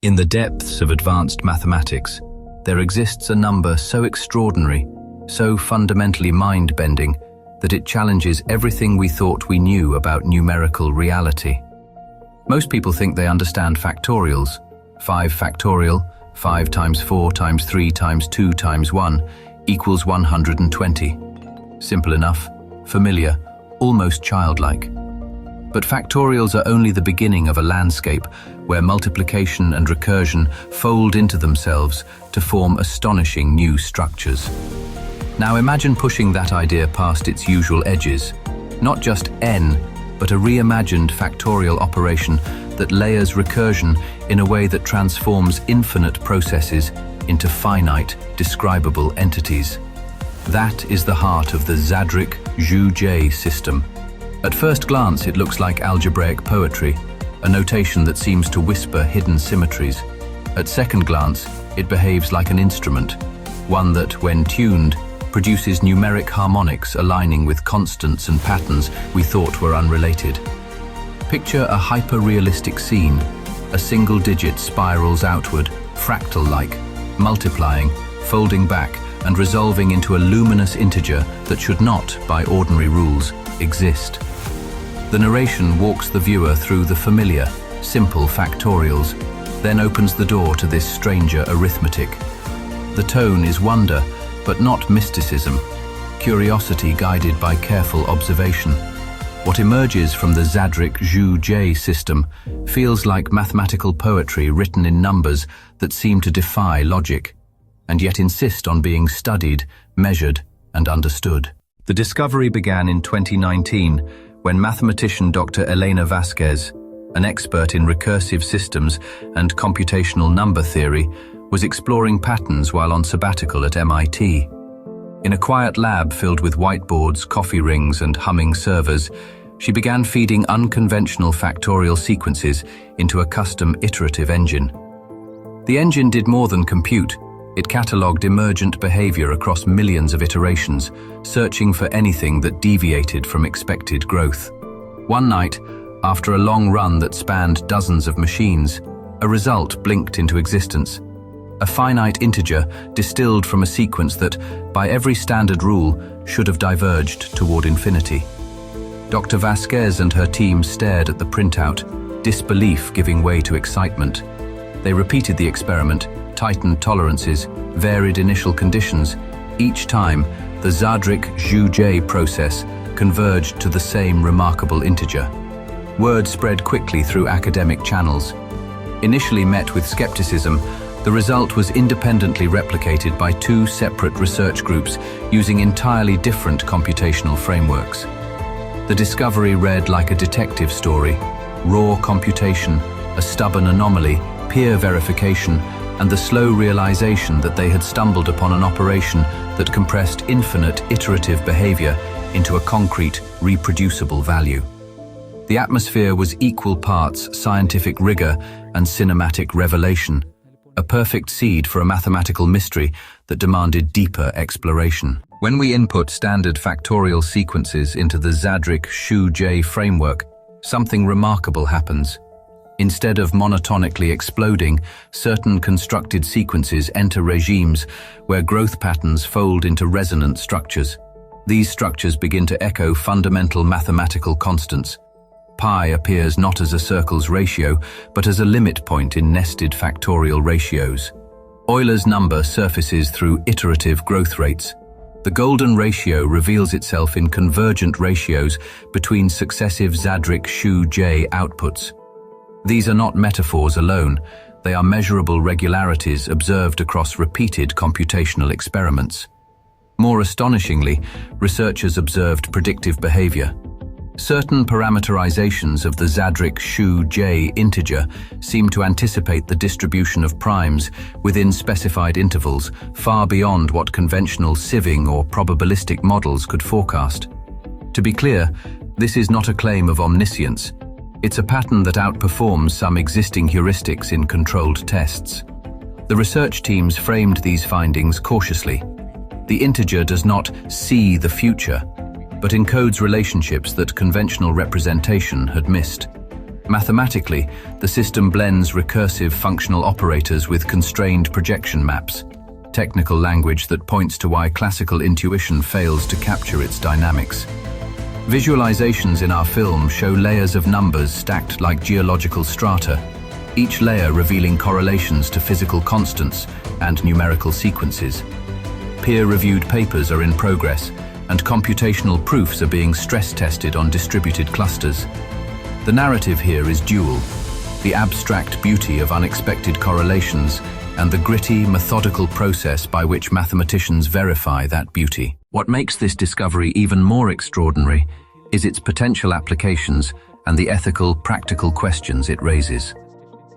In the depths of advanced mathematics, there exists a number so extraordinary, so fundamentally mind-bending, that it challenges everything we thought we knew about numerical reality. Most people think they understand factorials. 5 factorial, 5 times 4 times 3 times 2 times 1 equals 120. Simple enough, familiar, almost childlike. But factorials are only the beginning of a landscape where multiplication and recursion fold into themselves to form astonishing new structures. Now imagine pushing that idea past its usual edges. Not just n, but a reimagined factorial operation that layers recursion in a way that transforms infinite processes into finite, describable entities. That is the heart of the Xadrik Xu J system. At first glance, it looks like algebraic poetry, a notation that seems to whisper hidden symmetries. At second glance, it behaves like an instrument, one that, when tuned, produces numeric harmonics aligning with constants and patterns we thought were unrelated. Picture a hyper-realistic scene. A single digit spirals outward, fractal-like, multiplying, folding back, and resolving into a luminous integer that should not, by ordinary rules, exist. The narration walks the viewer through the familiar, simple factorials, then opens the door to this stranger arithmetic. The tone is wonder, but not mysticism, curiosity guided by careful observation. What emerges from the Xadrik Xu J system feels like mathematical poetry written in numbers that seem to defy logic, and yet insist on being studied, measured, and understood. The discovery began in 2019 when mathematician Dr. Elena Vasquez, an expert in recursive systems and computational number theory, was exploring patterns while on sabbatical at MIT. In a quiet lab filled with whiteboards, coffee rings, and humming servers, she began feeding unconventional factorial sequences into a custom iterative engine. The engine did more than compute. It catalogued emergent behavior across millions of iterations, searching for anything that deviated from expected growth. One night, after a long run that spanned dozens of machines, a result blinked into existence. A finite integer distilled from a sequence that, by every standard rule, should have diverged toward infinity. Dr. Vasquez and her team stared at the printout, disbelief giving way to excitement. They repeated the experiment, tightened tolerances, varied initial conditions. Each time, the Xadrik Xu J process converged to the same remarkable integer. Word spread quickly through academic channels. Initially met with skepticism, the result was independently replicated by 2 separate research groups using entirely different computational frameworks. The discovery read like a detective story: raw computation, a stubborn anomaly, peer verification, and the slow realization that they had stumbled upon an operation that compressed infinite iterative behavior into a concrete, reproducible value. The atmosphere was equal parts scientific rigor and cinematic revelation, a perfect seed for a mathematical mystery that demanded deeper exploration. When we input standard factorial sequences into the Xadrik Xu J framework, something remarkable happens. Instead of monotonically exploding, certain constructed sequences enter regimes where growth patterns fold into resonant structures. These structures begin to echo fundamental mathematical constants. Pi appears not as a circle's ratio, but as a limit point in nested factorial ratios. Euler's number surfaces through iterative growth rates. The golden ratio reveals itself in convergent ratios between successive Xadrik Xu J outputs. These are not metaphors alone, they are measurable regularities observed across repeated computational experiments. More astonishingly, researchers observed predictive behavior. Certain parameterizations of the Xadrik Xu J integer seem to anticipate the distribution of primes within specified intervals far beyond what conventional sieving or probabilistic models could forecast. To be clear, this is not a claim of omniscience. It's a pattern that outperforms some existing heuristics in controlled tests. The research teams framed these findings cautiously. The integer does not see the future, but encodes relationships that conventional representation had missed. Mathematically, the system blends recursive functional operators with constrained projection maps, technical language that points to why classical intuition fails to capture its dynamics. Visualizations in our film show layers of numbers stacked like geological strata, each layer revealing correlations to physical constants and numerical sequences. Peer-reviewed papers are in progress, and computational proofs are being stress-tested on distributed clusters. The narrative here is dual: the abstract beauty of unexpected correlations and the gritty, methodical process by which mathematicians verify that beauty. What makes this discovery even more extraordinary is its potential applications and the ethical, practical questions it raises.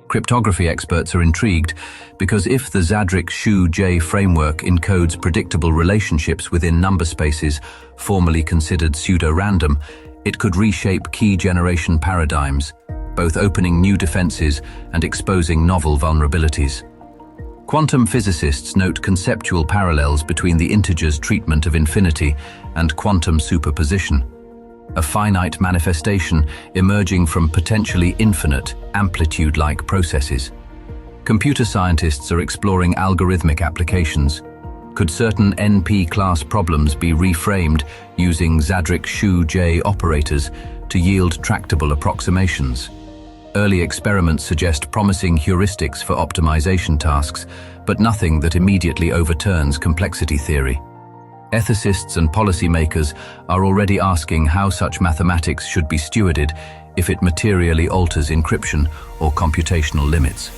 Cryptography experts are intrigued because if the Xadrik Xu J framework encodes predictable relationships within number spaces formerly considered pseudo-random, it could reshape key generation paradigms, both opening new defenses and exposing novel vulnerabilities. Quantum physicists note conceptual parallels between the integer's treatment of infinity and quantum superposition, a finite manifestation emerging from potentially infinite, amplitude-like processes. Computer scientists are exploring algorithmic applications. Could certain NP-class problems be reframed using Xadrik Xu J operators to yield tractable approximations? Early experiments suggest promising heuristics for optimization tasks, but nothing that immediately overturns complexity theory. Ethicists and policymakers are already asking how such mathematics should be stewarded if it materially alters encryption or computational limits.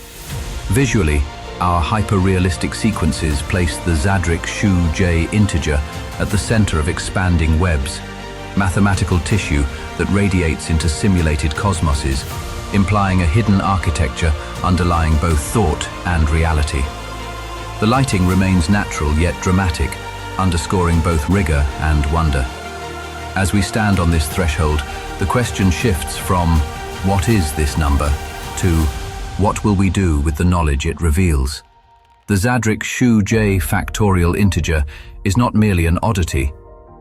Visually, our hyper-realistic sequences place the Xadrik Xu J integer at the center of expanding webs, mathematical tissue that radiates into simulated cosmoses, implying a hidden architecture underlying both thought and reality. The lighting remains natural yet dramatic, underscoring both rigor and wonder. As we stand on this threshold, the question shifts from "What is this number?" to "What will we do with the knowledge it reveals?" The Xadrik Xu J factorial integer is not merely an oddity.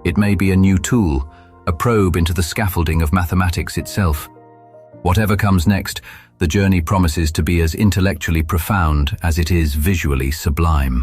It may be a new tool, a probe into the scaffolding of mathematics itself. Whatever comes next, the journey promises to be as intellectually profound as it is visually sublime.